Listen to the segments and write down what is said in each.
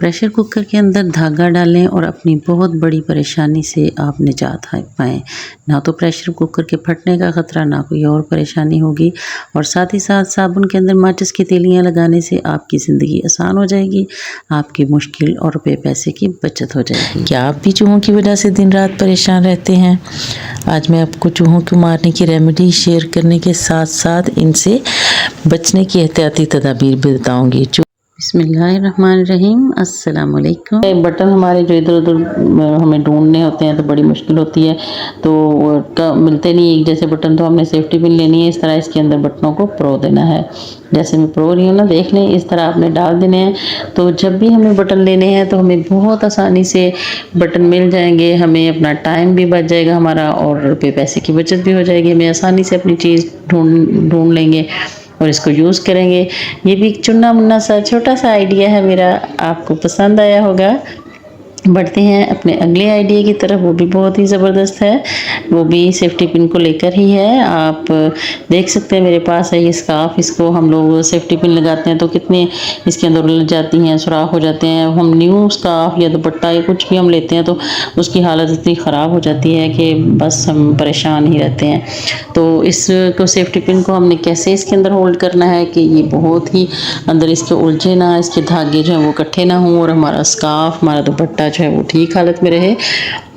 Pressure cooker के अंदर धागा डालें और अपनी बहुत बड़ी परेशानी से आप निजात पाएँ। ना तो प्रेशर कुकर के फटने का ख़तरा, ना कोई और परेशानी होगी, और साथ ही साथ साबुन के अंदर माचिस की तीलियाँ लगाने से आपकी ज़िंदगी आसान हो जाएगी, आपकी मुश्किल और रुपए पैसे की बचत हो जाएगी। क्या आप भी चूहों की वजह से दिन रात परेशान रहते हैं? आज मैं आपको चूहों को मारने की रेमेडी शेयर करने के साथ साथ इनसे बचने की एहतियाती तदाबीर भी बताऊँगी। बिस्मिल्लाहिर्रहमानिर्रहीम, अस्सलाम वालेकुम। बटन हमारे जो इधर उधर हमें ढूंढने होते हैं तो बड़ी मुश्किल होती है, तो मिलते नहीं एक जैसे बटन, तो हमने सेफ्टी पिन लेनी है। इस तरह इसके अंदर बटनों को प्रो देना है, जैसे मैं प्रो रही हूँ ना, देख लें, इस तरह आपने डाल देने हैं। तो जब भी हमें बटन लेने हैं तो हमें बहुत आसानी से बटन मिल जाएंगे, हमें अपना टाइम भी बच जाएगा हमारा, और रुपये पैसे की बचत भी हो जाएगी। हमें आसानी से अपनी चीज़ ढूंढ लेंगे और इसको यूज़ करेंगे। ये भी चुन्ना मुन्ना सा छोटा सा आइडिया है मेरा, आपको पसंद आया होगा। बढ़ते हैं अपने अगले आइडिया की तरफ, वो भी बहुत ही ज़बरदस्त है, वो भी सेफ्टी पिन को लेकर ही है। आप देख सकते हैं मेरे पास है ये स्कार्फ, इसको हम लोग सेफ्टी पिन लगाते हैं तो कितने इसके अंदर उलझ जाती हैं, सुराख हो जाते हैं। हम न्यू स्कार्फ या दुपट्टा या कुछ भी हम लेते हैं तो उसकी हालत इतनी ख़राब हो जाती है कि बस हम परेशान ही रहते हैं। तो इसको सेफ्टी पिन को हमने कैसे इसके अंदर होल्ड करना है कि ये बहुत ही अंदर इसके उलझे ना, इसके धागे जो हैं वो इकट्ठे ना हों, और हमारा स्कार्फ, हमारा दुपट्टा जो है वो ठीक हालत में रहे।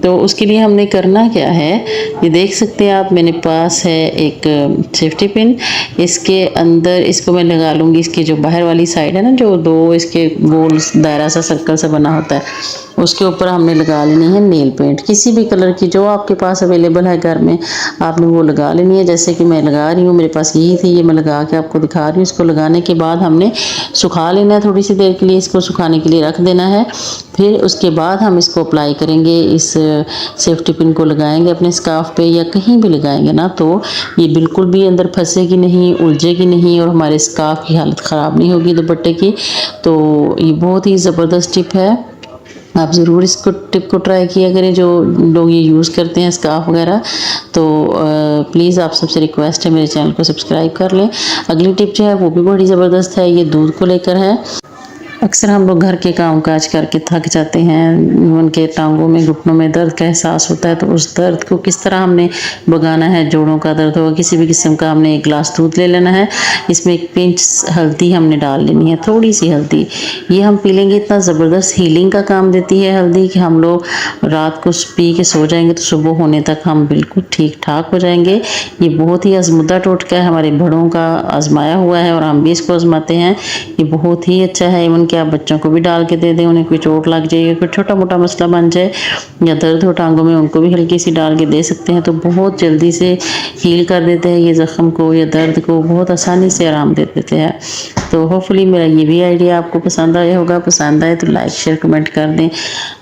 तो उसके लिए हमने करना क्या है, ये देख सकते हैं आप, मेरे पास है एक सेफ्टी पिन। इसके अंदर इसको मैं लगा लूँगी, इसकी जो बाहर वाली साइड है ना, जो दो इसके गोल दायरा सा सर्कल सा बना होता है, उसके ऊपर हमने लगा लेनी है नेल पेंट, किसी भी कलर की जो आपके पास अवेलेबल है घर में, आपने वो लगा लेनी है। जैसे कि मैं लगा रही हूँ, मेरे पास यही थी, ये मैं लगा के आपको दिखा रही हूँ। इसको लगाने के बाद हमने सुखा लेना है, थोड़ी सी देर के लिए इसको सुखाने के लिए रख देना है। फिर उसके बाद हम इसको अप्लाई करेंगे, इस सेफ्टी पिन को लगाएंगे अपने स्कार्फ पे या कहीं भी लगाएंगे ना, तो ये बिल्कुल भी अंदर फंसेगी नहीं, उलझेगी नहीं, और हमारे स्कार्फ की हालत ख़राब नहीं होगी दुपट्टे की। तो ये बहुत ही ज़बरदस्त टिप है, आप ज़रूर इसको टिप को ट्राई किया करें जो लोग ये यूज़ करते हैं स्कार्फ वगैरह। तो प्लीज़ आप सबसे रिक्वेस्ट है मेरे चैनल को सब्सक्राइब कर लें। अगली टिप जो है वो भी बड़ी ज़बरदस्त है, ये दूध को लेकर है। अक्सर हम लोग घर के काम काज करके थक जाते हैं, उनके टांगों में, घुटनों में दर्द का एहसास होता है, तो उस दर्द को किस तरह हमने भगाना है, जोड़ों का दर्द होगा, किसी भी किस्म का, हमने एक गिलास दूध ले लेना है, इसमें एक पिंच हल्दी हमने डाल लेनी है, थोड़ी सी हल्दी, ये हम पी लेंगे। इतना ज़बरदस्त हीलिंग का काम देती है हल्दी कि हम लोग रात को पी के सो जाएंगे तो सुबह होने तक हम बिल्कुल ठीक ठाक हो जाएंगे। ये बहुत ही आजमुदा टोटका है, हमारे बड़ों का आजमाया हुआ है और हम भी इसको आजमाते हैं। ये बहुत ही अच्छा है, इवन कि आप बच्चों को भी डाल के दे दें, उन्हें कोई चोट लग जाए, कोई छोटा मोटा मसला बन जाए या दर्द हो टांगों में, उनको भी हल्की सी डाल के दे सकते हैं, तो बहुत जल्दी से हील कर देते हैं ये ज़ख्म को या दर्द को, बहुत आसानी से आराम दे देते हैं। तो होपफुली मेरा ये भी आइडिया आपको पसंद आया होगा, पसंद आए तो लाइक शेयर कमेंट कर दें।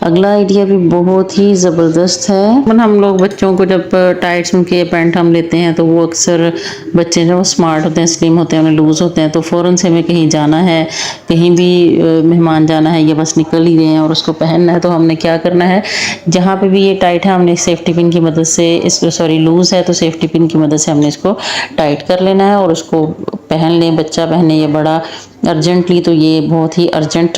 अगला आइडिया भी बहुत ही ज़बरदस्त है। हम लोग बच्चों को जब टाइट्स उनके पैंट हम लेते हैं तो वो अक्सर बच्चे जो स्मार्ट होते हैं, स्लिम होते हैं, उन्हें लूज़ होते हैं, तो फ़ौरन से हमें कहीं जाना है, कहीं भी मेहमान जाना है या बस निकल ही रहे हैं और उसको पहनना है, तो हमने क्या करना है, जहाँ पे भी ये टाइट है हमने सेफ्टी पिन की मदद से इसको, सॉरी लूज़ है तो सेफ्टी पिन की मदद से हमने इसको टाइट कर लेना है और उसको पहन लें, बच्चा पहने या बड़ा अर्जेंटली। तो ये बहुत ही अर्जेंट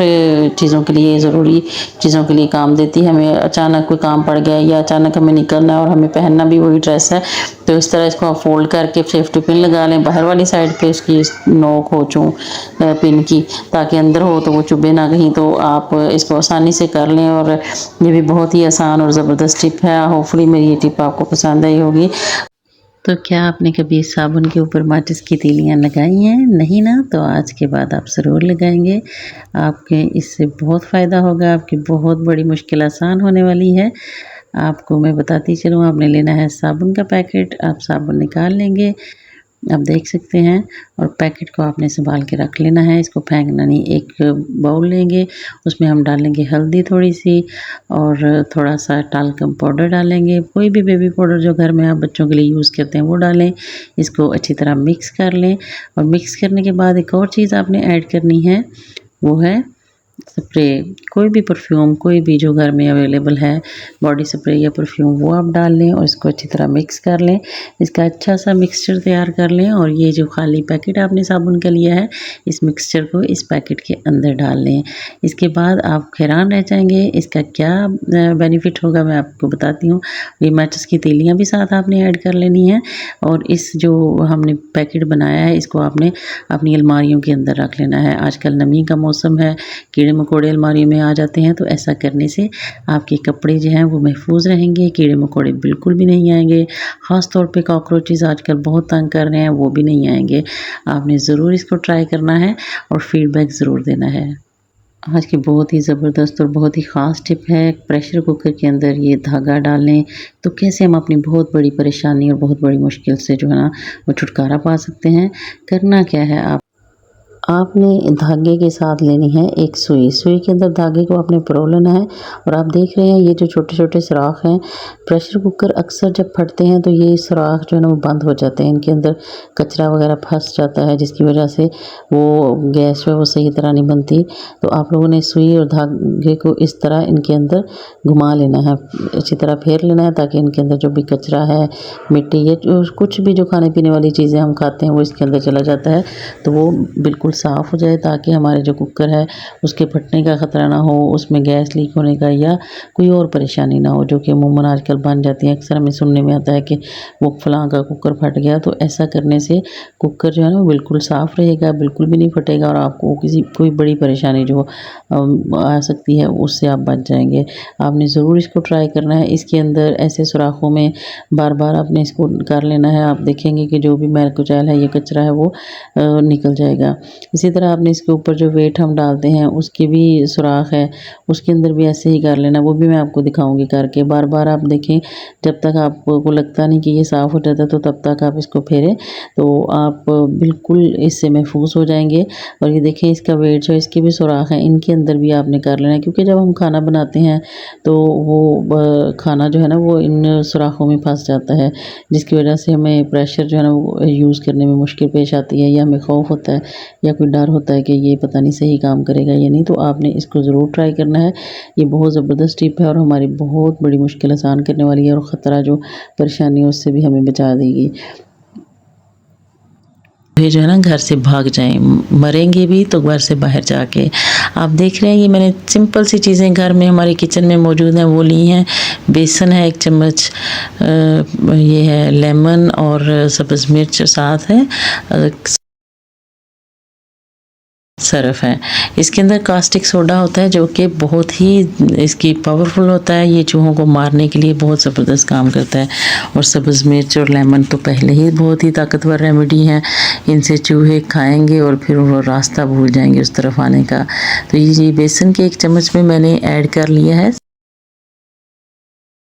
चीज़ों के लिए, ज़रूरी चीज़ों के लिए काम देती है। हमें अचानक कोई काम पड़ गया या अचानक हमें निकलना है और हमें पहनना भी वही ड्रेस है, तो इस तरह इसको आप फोल्ड करके सेफ्टी पिन लगा लें बाहर वाली साइड पे, उसकी नोक हो चूँ पिन की, ताकि अंदर हो तो वो चुभे ना कहीं। तो आप इसको आसानी से कर लें, और ये भी बहुत ही आसान और ज़बरदस्त टिप है। होपफुली मेरी ये टिप आपको पसंद आई होगी। तो क्या आपने कभी साबुन के ऊपर माचिस की तीलियाँ लगाई हैं? नहीं ना? तो आज के बाद आप ज़रूर लगाएंगे, आपके इससे बहुत फ़ायदा होगा, आपकी बहुत बड़ी मुश्किल आसान होने वाली है। आपको मैं बताती चलूँ, आपने लेना है साबुन का पैकेट, आप साबुन निकाल लेंगे, आप देख सकते हैं, और पैकेट को आपने संभाल के रख लेना है, इसको फेंकना नहीं। एक बाउल लेंगे, उसमें हम डालेंगे हल्दी थोड़ी सी और थोड़ा सा टाल्कम पाउडर डालेंगे, कोई भी बेबी पाउडर जो घर में आप बच्चों के लिए यूज़ करते हैं वो डालें। इसको अच्छी तरह मिक्स कर लें, और मिक्स करने के बाद एक और चीज़ आपने ऐड करनी है, वो है स्प्रे, कोई भी परफ्यूम, कोई भी जो घर में अवेलेबल है बॉडी स्प्रे या परफ्यूम, वो आप डाल लें और इसको अच्छी तरह मिक्स कर लें। इसका अच्छा सा मिक्सचर तैयार कर लें और ये जो खाली पैकेट आपने साबुन का लिया है, इस मिक्सचर को इस पैकेट के अंदर डाल लें। इसके बाद आप हैरान रह जाएंगे इसका क्या बेनिफिट होगा, मैं आपको बताती हूँ। ये मैचिस की तीलियाँ भी साथ आपने ऐड कर लेनी है और इस जो हमने पैकेट बनाया है इसको आपने अपनी अलमारियों के अंदर रख लेना है। आजकल नमी का मौसम है, कीड़े मकोड़े अलमारी में आ जाते हैं, तो ऐसा करने से आपके कपड़े जो हैं वो महफूज रहेंगे, कीड़े मकोड़े बिल्कुल भी नहीं आएंगे। ख़ास तौर पे कॉकरोचेस आजकल बहुत तंग कर रहे हैं, वो भी नहीं आएंगे। आपने ज़रूर इसको ट्राई करना है और फीडबैक ज़रूर देना है। आज की बहुत ही ज़बरदस्त और बहुत ही ख़ास टिप है, प्रेशर कुकर के अंदर ये धागा डालें तो कैसे हम अपनी बहुत बड़ी परेशानी और बहुत बड़ी मुश्किल से जो है ना वो छुटकारा पा सकते हैं। करना क्या है, आपने धागे के साथ लेनी है एक सुई। सुई के अंदर धागे को आपने परो लेना है और आप देख रहे हैं ये जो छोटे छोटे सुराख हैं, प्रेशर कुकर अक्सर जब फटते हैं तो ये सुराख जो है ना वो बंद हो जाते हैं, इनके अंदर कचरा वगैरह फंस जाता है जिसकी वजह से वो गैस जो है वो सही तरह नहीं बनती। तो आप लोगों ने सुई और धागे को इस तरह इनके अंदर घुमा लेना है, अच्छी तरह फेर लेना है ताकि इनके अंदर जो भी कचरा है, मिट्टी या कुछ भी जो खाने पीने वाली चीज़ें हम खाते हैं वो इसके अंदर चला जाता है, तो वो बिल्कुल साफ़ हो जाए ताकि हमारे जो कुकर है उसके फटने का ख़तरा ना हो, उसमें गैस लीक होने का या कोई और परेशानी ना हो जो कि अमूमन आजकल बन जाती है। अक्सर हमें सुनने में आता है कि वो फलां का कुकर फट गया, तो ऐसा करने से कुकर जो है ना वो बिल्कुल साफ़ रहेगा, बिल्कुल भी नहीं फटेगा और आपको कोई बड़ी परेशानी जो आ सकती है उससे आप बच जाएंगे। आपने ज़रूर इसको ट्राई करना है। इसके अंदर ऐसे सुराखों में बार बार आपने इसको कर लेना है, आप देखेंगे कि जो भी मैल कुचैल है, ये कचरा है वो निकल जाएगा। इसी तरह आपने इसके ऊपर जो वेट हम डालते हैं उसकी भी सुराख है, उसके अंदर भी ऐसे ही कर लेना, वो भी मैं आपको दिखाऊंगी करके। बार बार आप देखें, जब तक आपको लगता नहीं कि ये साफ़ हो जाता तो तब तक आप इसको फेरें, तो आप बिल्कुल इससे महफूज हो जाएंगे। और ये देखें इसका वेट जो इसकी भी सुराख है, इनके अंदर भी आपने कर लेना है क्योंकि जब हम खाना बनाते हैं तो वो खाना जो है ना वो इन सुराखों में फंस जाता है, जिसकी वजह से हमें प्रेशर जो है ना वो यूज़ करने में मुश्किल पेश आती है या हमें खौफ होता है या कोई डर होता है कि ये पता नहीं सही काम करेगा या नहीं। तो आपने इसको ज़रूर ट्राई करना है। ये बहुत ज़बरदस्त टिप है और हमारी बहुत बड़ी मुश्किल आसान करने वाली है और ख़तरा जो परेशानी है उससे भी हमें बचा देगी। ये जो है ना घर से भाग जाएं, मरेंगे भी तो घर से बाहर जाके। आप देख रहे हैं ये मैंने सिंपल सी चीज़ें घर में हमारे किचन में मौजूद हैं वो ली हैं। बेसन है 1 चम्मच, ये है लेमन और सब्ज़ मिर्च साथ है, सर्फ है। इसके अंदर कास्टिक सोडा होता है जो कि बहुत ही इसकी पावरफुल होता है, ये चूहों को मारने के लिए बहुत ज़बरदस्त काम करता है। और सब्ज़ मिर्च और लेमन तो पहले ही बहुत ही ताकतवर रेमेडी है, इनसे चूहे खाएंगे और फिर वो रास्ता भूल जाएंगे उस तरफ आने का। तो ये बेसन के 1 चम्मच में मैंने ऐड कर लिया है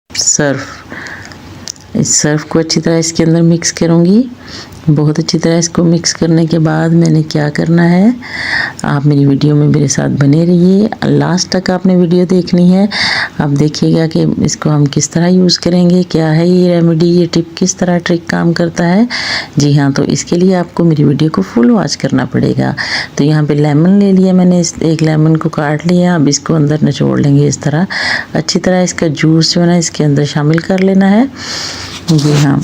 सर्फ। इस सर्फ को अच्छी तरह इसके अंदर मिक्स करूँगी। बहुत अच्छी तरह इसको मिक्स करने के बाद मैंने क्या करना है, आप मेरी वीडियो में मेरे साथ बने रहिए, लास्ट तक आपने वीडियो देखनी है। आप देखिएगा कि इसको हम किस तरह यूज़ करेंगे, क्या है ये रेमेडी, ये टिप किस तरह ट्रिक काम करता है। जी हाँ, तो इसके लिए आपको मेरी वीडियो को फुल वॉच करना पड़ेगा। तो यहाँ पे लेमन ले लिया मैंने, इस 1 लेमन को काट लिया। अब इसको अंदर निचोड़ लेंगे इस तरह, अच्छी तरह इसका जूस जो है ना इसके अंदर शामिल कर लेना है। जी हाँ,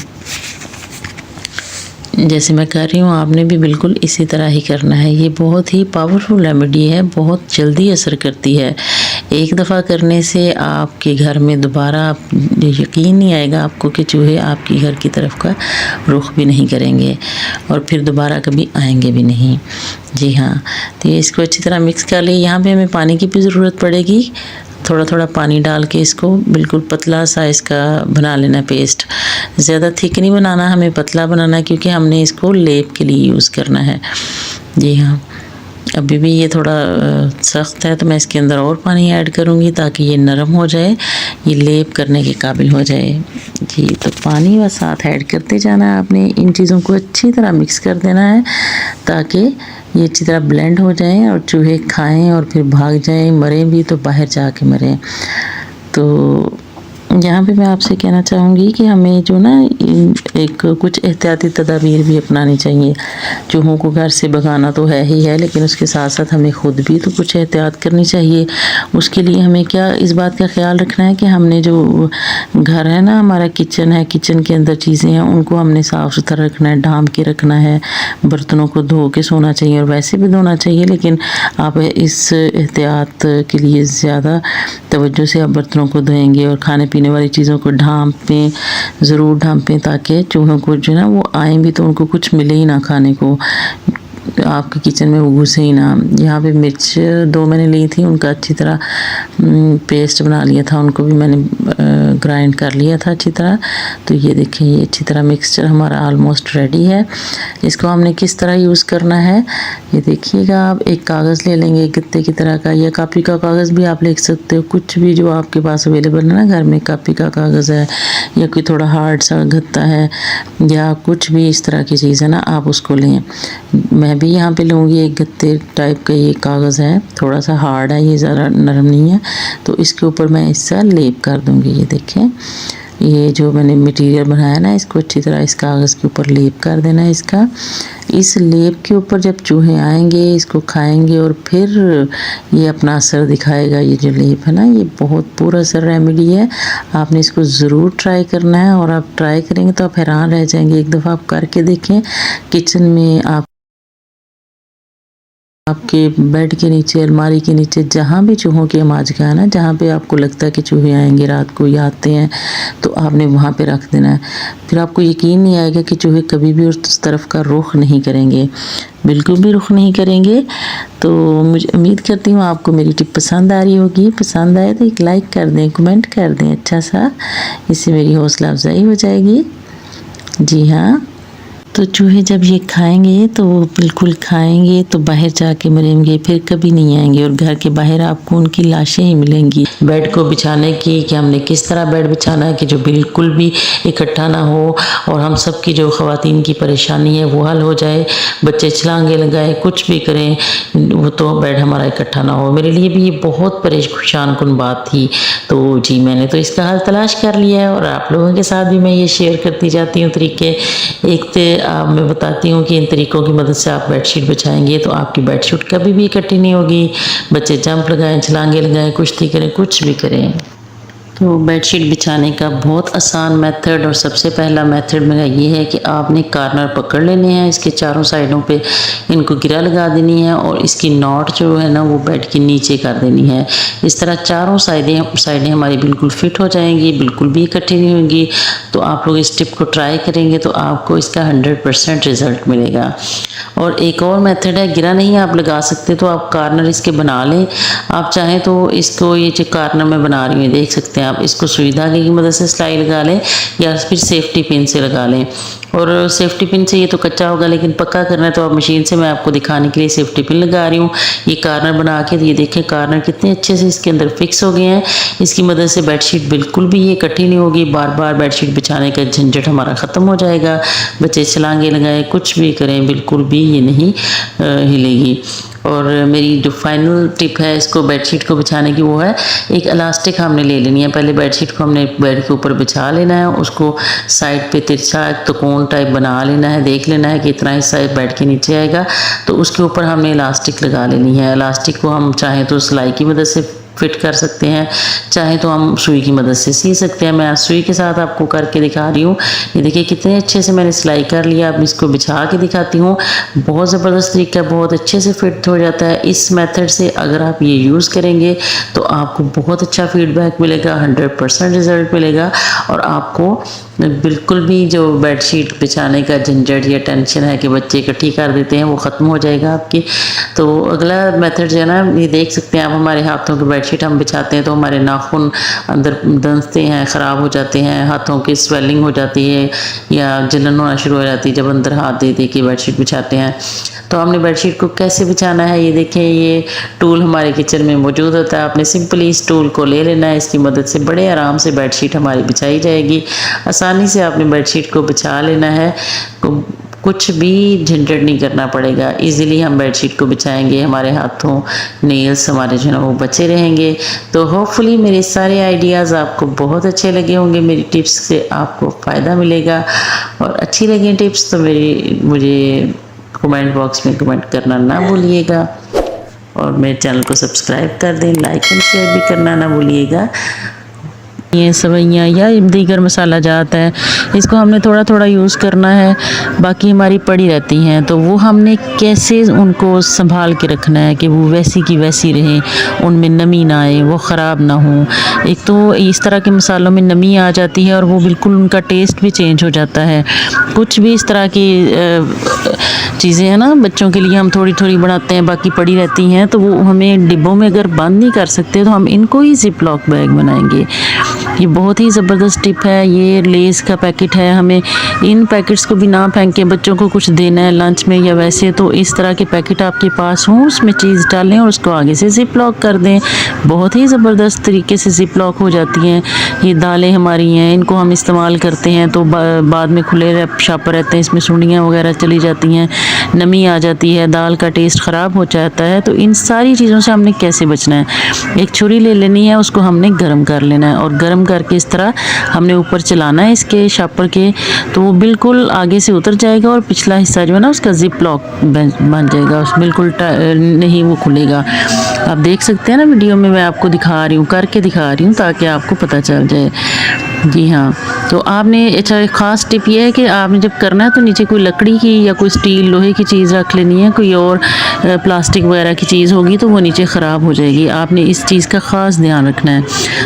जैसे मैं कर रही हूँ आपने भी बिल्कुल इसी तरह ही करना है। ये बहुत ही पावरफुल रेमेडी है, बहुत जल्दी असर करती है। एक दफ़ा करने से आपके घर में दोबारा यकीन नहीं आएगा आपको कि चूहे आपकी घर की तरफ का रुख भी नहीं करेंगे और फिर दोबारा कभी आएंगे भी नहीं। जी हाँ, तो ये इसको अच्छी तरह मिक्स कर लिया। यहाँ पे हमें पानी की भी ज़रूरत पड़ेगी, थोड़ा थोड़ा पानी डाल के इसको बिल्कुल पतला सा इसका बना लेना पेस्ट। ज़्यादा थिक नहीं बनाना, हमें पतला बनाना है क्योंकि हमने इसको लेप के लिए यूज़ करना है। जी हाँ, अभी भी ये थोड़ा सख्त है तो मैं इसके अंदर और पानी ऐड करूँगी ताकि ये नरम हो जाए, ये लेप करने के काबिल हो जाए। जी, तो पानी व साथ ऐड करते जाना है आपने। इन चीज़ों को अच्छी तरह मिक्स कर देना है ताकि ये अच्छी तरह ब्लेंड हो जाएं और चूहे खाएं और फिर भाग जाएं, मरें भी तो बाहर जाके मरें। तो यहाँ पे मैं आपसे कहना चाहूँगी कि हमें जो ना एक कुछ एहतियाती तदाबीर भी अपनानी चाहिए। चूहों को घर से भगाना तो है ही है, लेकिन उसके साथ साथ हमें खुद भी तो कुछ एहतियात करनी चाहिए। उसके लिए हमें क्या इस बात का ख्याल रखना है कि हमने जो घर है ना, हमारा किचन है, किचन के अंदर चीज़ें हैं, उनको हमने साफ़ सुथरा रखना है, ढाँप के रखना है। बर्तनों को धो के सोना चाहिए और वैसे भी धोना चाहिए, लेकिन आप इस एहतियात के लिए ज़्यादा तवज्जो से आप बर्तनों को धोएंगे और खाने पीने वाली चीज़ों को ढाँपें, ज़रूर ढाँपें, ताकि चूहों को जो है ना वो आएँ भी तो उनको कुछ मिले ही ना खाने को, आपके किचन में वो घुसे ही ना। यहाँ पे मिर्च 2 मैंने ली थी, उनका अच्छी तरह पेस्ट बना लिया था, उनको भी मैंने ग्राइंड कर लिया था अच्छी तरह। तो ये देखें, ये अच्छी तरह मिक्सचर हमारा ऑलमोस्ट रेडी है। इसको हमने किस तरह यूज़ करना है ये देखिएगा। आप एक कागज़ ले लेंगे गत्ते की तरह का, या कापी का कागज़ भी आप ले सकते हो, कुछ भी जो आपके पास अवेलेबल है ना घर में। कापी का कागज़ है या कोई थोड़ा हार्ड सा गत्ता है या कुछ भी इस तरह की चीज़ है ना, आप उसको लें। मैं भी यहाँ पे लूँगी एक गत्ते टाइप का ये कागज़ है, थोड़ा सा हार्ड है, ये ज़रा नरम नहीं है। तो इसके ऊपर मैं इसका लेप कर दूँगी। ये देखें, ये जो मैंने मटेरियल बनाया ना, इसको अच्छी तरह इस कागज़ के ऊपर लेप कर देना है इसका। इस लेप के ऊपर जब चूहे आएंगे, इसको खाएंगे और फिर ये अपना असर दिखाएगा। ये जो लेप है ना, ये बहुत पूरा असर रेमेडी है। आपने इसको ज़रूर ट्राई करना है, और आप ट्राई करेंगे तो आप हैरान रह जाएंगे। एक दफ़ा आप करके देखें। किचन में आपके बेड के नीचे, अलमारी के नीचे, जहाँ भी चूहों की आवाज़ का है ना, जहाँ पे आपको लगता है कि चूहे आएंगे रात को या आते हैं, तो आपने वहाँ पे रख देना है। फिर आपको यकीन नहीं आएगा कि चूहे कभी भी उस तरफ का रुख नहीं करेंगे, बिल्कुल भी रुख नहीं करेंगे। तो मुझे उम्मीद करती हूँ आपको मेरी टिप पसंद आ रही होगी। पसंद आए तो एक लाइक कर दें, कमेंट कर दें अच्छा सा, इससे मेरी हौसला अफजाई हो जाएगी। जी हाँ, तो चूहे जब ये खाएंगे तो वो बिल्कुल खाएंगे तो बाहर जाके मरेंगे, फिर कभी नहीं आएंगे, और घर के बाहर आपको उनकी लाशें ही मिलेंगी। बेड को बिछाने की कि हमने किस तरह बेड बिछाना है कि जो बिल्कुल भी इकट्ठा ना हो, और हम सब की जो ख़वातीन की परेशानी है वो हल हो जाए। बच्चे छलांगे लगाए, कुछ भी करें, वो तो बेड हमारा इकट्ठा ना हो। मेरे लिए भी ये बहुत परेशान कुन बात थी। तो जी, मैंने तो इसका हल तलाश कर लिया है, और आप लोगों के साथ भी मैं ये शेयर करती जाती हूँ तरीके। एक तो मैं बताती हूँ कि इन तरीक़ों की मदद से आप बेडशीट बिछाएंगे तो आपकी बेडशीट कभी भी इकट्ठी नहीं होगी। बच्चे जंप लगाएं, छलांगे लगाएं, कुश्ती करें, कुछ भी करें। तो बेडशीट बिछाने का बहुत आसान मेथड, और सबसे पहला मेथड मेरा ये है कि आपने कॉर्नर पकड़ लेने हैं, इसके चारों साइडों पे इनको गिरा लगा देनी है, और इसकी नॉट जो है ना वो बेड के नीचे कर देनी है। इस तरह चारों साइडें हमारी बिल्कुल फिट हो जाएंगी, बिल्कुल भी इकट्ठी नहीं होंगी। तो आप लोग इस टिप को ट्राई करेंगे तो आपको इसका 100% रिज़ल्ट मिलेगा। और एक और मेथड है, गिरा नहीं आप लगा सकते तो आप कॉर्नर इसके बना लें। आप चाहें तो इसको, ये जो कॉर्नर में बना रही हूँ देख सकते हैं आप, इसको सुई धागे की मदद से सिलाई लगा लें या फिर सेफ्टी पिन से लगा लें। और सेफ्टी पिन से ये तो कच्चा होगा, लेकिन पक्का करना है तो आप मशीन से, मैं आपको दिखाने के लिए सेफ्टी पिन लगा रही हूँ। ये कॉर्नर बना के, ये देखें कॉर्नर कितने अच्छे से इसके अंदर फिक्स हो गए हैं। इसकी मदद से बेडशीट बिल्कुल भी ये इकट्ठी नहीं होगी। बार बार बेडशीट बिछाने का झंझट हमारा ख़त्म हो जाएगा। बच्चे छलांगे लगाए, कुछ भी करें, बिल्कुल भी ये नहीं हिलेगी। और मेरी जो फाइनल टिप है इसको बेडशीट को बिछाने की, वो है एक इलास्टिक हमने ले लेनी है। पहले बेडशीट को हमने बेड के ऊपर बिछा लेना है, उसको साइड पे तिरछा त्रिकोण टाइप बना लेना है, देख लेना है कि इतना हिस्सा बेड के नीचे आएगा। तो उसके ऊपर हमने इलास्टिक लगा लेनी है। इलास्टिक को हम चाहें तो सिलाई की मदद से फिट कर सकते हैं, चाहे तो हम सुई की मदद से सी सकते हैं। मैं सुई के साथ आपको करके दिखा रही हूँ। ये देखिए कितने अच्छे से मैंने सिलाई कर लिया। अब इसको बिछा के दिखाती हूँ। बहुत ज़बरदस्त तरीका, बहुत अच्छे से फिट हो जाता है। इस मेथड से अगर आप ये यूज़ करेंगे तो आपको बहुत अच्छा फीडबैक मिलेगा, 100% रिज़ल्ट मिलेगा, और आपको बिल्कुल भी जो बेडशीट बिछाने का झंझट या टेंशन है कि बच्चे इकट्ठी कर देते हैं, वो ख़त्म हो जाएगा आपकी। तो अगला मेथड जो है ना, ये देख सकते हैं आप, हमारे हाथों की बेडशीट हम बिछाते हैं तो हमारे नाखून अंदर दंसते हैं, ख़राब हो जाते हैं, हाथों की स्वेलिंग हो जाती है या जलन होना शुरू हो जाती है जब अंदर हाथ दे दे के बेडशीट बिछाते हैं। तो हमने बेडशीट को कैसे बिछाना है, ये देखें, ये टूल हमारे किचन में मौजूद होता है। आपने सिंपली इस टूल को ले लेना है, इसकी मदद से बड़े आराम से बेडशीट हमारी बिछाई जाएगी। आसानी से आपने बेडशीट को बिछा लेना है। कुछ भी झंझट नहीं करना पड़ेगा। इजीली हम बेडशीट को बिछाएंगे, हमारे हाथों नेल्स हमारे जो है ना वो बचे रहेंगे। तो होपफुली मेरे सारे आइडियाज़ आपको बहुत अच्छे लगे होंगे, मेरी टिप्स से आपको फ़ायदा मिलेगा। और अच्छी लगी टिप्स तो मुझे कमेंट बॉक्स में कमेंट करना ना भूलिएगा, और मेरे चैनल को सब्सक्राइब कर दें, लाइक एंड शेयर भी करना ना भूलिएगा। ये सवैयाँ या दीगर मसाला जात है, इसको हमने थोड़ा थोड़ा यूज़ करना है, बाकी हमारी पड़ी रहती हैं। तो वो हमने कैसे उनको संभाल के रखना है कि वो वैसी की वैसी रहें, उनमें नमी ना आए, वो ख़राब ना हो। एक तो इस तरह के मसालों में नमी आ जाती है और वो बिल्कुल उनका टेस्ट भी चेंज हो जाता है। कुछ भी इस तरह की चीज़ें हैं ना, बच्चों के लिए हम थोड़ी थोड़ी बनाते हैं, बाकी पड़ी रहती हैं, तो वो हमें डिब्बों में अगर बंद नहीं कर सकते तो हम इनको ही जिप लॉक बैग बनाएंगे। ये बहुत ही ज़बरदस्त टिप है। ये लेस का पैकेट है, हमें इन पैकेट्स को भी ना फेंक के बच्चों को कुछ देना है लंच में या वैसे, तो इस तरह के पैकेट आपके पास हों, उसमें चीज़ डालें और उसको आगे से जिप लॉक कर दें। बहुत ही ज़बरदस्त तरीके से जिप लॉक हो जाती हैं। ये दालें हमारी हैं, इनको हम इस्तेमाल करते हैं तो बाद में खुले शापर रहते हैं, इसमें सुंडियाँ वगैरह चली जाती हैं, नमी आ जाती है, दाल का टेस्ट ख़राब हो जाता है। तो इन सारी चीज़ों से हमने कैसे बचना है, एक छुरी ले लेनी है, उसको हमने गर्म कर लेना है और गर्म करके इस तरह हमने ऊपर चलाना है इसके शापर के, तो वो बिल्कुल आगे से उतर जाएगा और पिछला हिस्सा जो है ना उसका जिप लॉक बन जाएगा, उस बिल्कुल नहीं वो खुलेगा। आप देख सकते हैं ना वीडियो में, मैं आपको दिखा रही हूँ, करके दिखा रही हूँ ताकि आपको पता चल जाए। जी हाँ, तो आपने अच्छा एक ख़ास टिप ये है कि आपने जब करना है तो नीचे कोई लकड़ी की या कोई स्टील लोहे की चीज़ रख लेनी है, कोई और प्लास्टिक वगैरह की चीज़ होगी तो वो नीचे ख़राब हो जाएगी। आपने इस चीज़ का ख़ास ध्यान रखना है।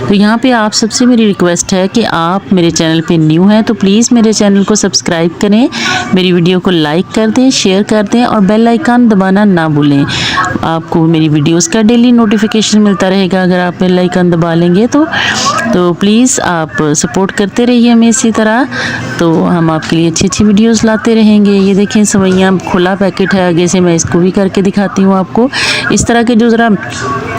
तो यहाँ पे आप सबसे मेरी रिक्वेस्ट है कि आप मेरे चैनल पे न्यू हैं तो प्लीज़ मेरे चैनल को सब्सक्राइब करें, मेरी वीडियो को लाइक कर दें, शेयर कर दें और बेल आइकन दबाना ना भूलें। आपको मेरी वीडियोज़ का डेली नोटिफिकेशन मिलता रहेगा अगर आप बेल आइकन दबा लेंगे तो प्लीज़ आप सपोर्ट करते रहिए हमें इसी तरह, तो हम आपके लिए अच्छी अच्छी वीडियोस लाते रहेंगे। ये देखें सवैयाँ खुला पैकेट है, आगे से मैं इसको भी करके दिखाती हूँ आपको। इस तरह के जो ज़रा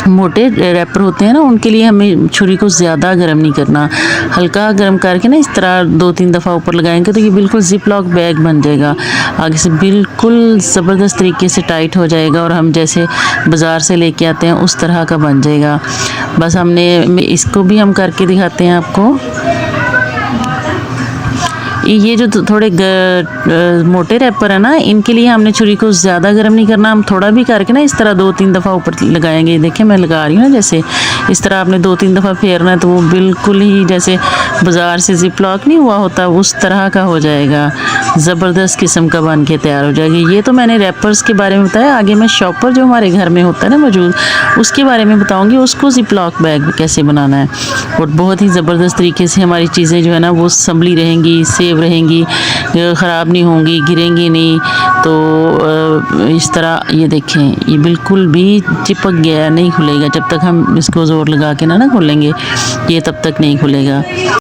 मोटे रैपर होते हैं ना, उनके लिए हमें छुरी को ज़्यादा गर्म नहीं करना, हल्का गर्म करके ना इस तरह 2-3 दफ़ा ऊपर लगाएंगे तो ये बिल्कुल जिप लॉक बैग बन जाएगा, आगे से बिल्कुल ज़बरदस्त तरीके से टाइट हो जाएगा और हम जैसे बाज़ार से लेके आते हैं उस तरह का बन जाएगा। बस इसको भी हम करके दिखाते हैं आपको। ये जो थोड़े मोटे रैपर है ना, इनके लिए हमने छुरी को ज़्यादा गर्म नहीं करना, हम थोड़ा भी करके ना इस तरह 2-3 दफ़ा ऊपर लगाएंगे। देखिए मैं लगा रही हूँ ना, जैसे इस तरह आपने 2-3 दफ़ा फेरना है तो वो बिल्कुल ही जैसे बाज़ार से जिप लॉक नहीं हुआ होता उस तरह का हो जाएगा, ज़बरदस्त किस्म का बन के तैयार हो जाएगी। ये तो मैंने रैपर्स के बारे में बताया, आगे मैं शॉपर जो हमारे घर में होता है ना मौजूद, उसके बारे में बताऊँगी, उसको जिप लॉक बैग कैसे बनाना है। और बहुत ही ज़बरदस्त तरीके से हमारी चीज़ें जो है ना वो संभली रहेंगी, सेव रहेंगी, ख़राब नहीं होंगी, गिरेंगी नहीं। तो इस तरह ये देखें, ये बिल्कुल भी चिपक गया, नहीं खुलेगा जब तक हम इसको ज़ोर लगा के ना खोलेंगे, ये तब तक नहीं खुलेगा।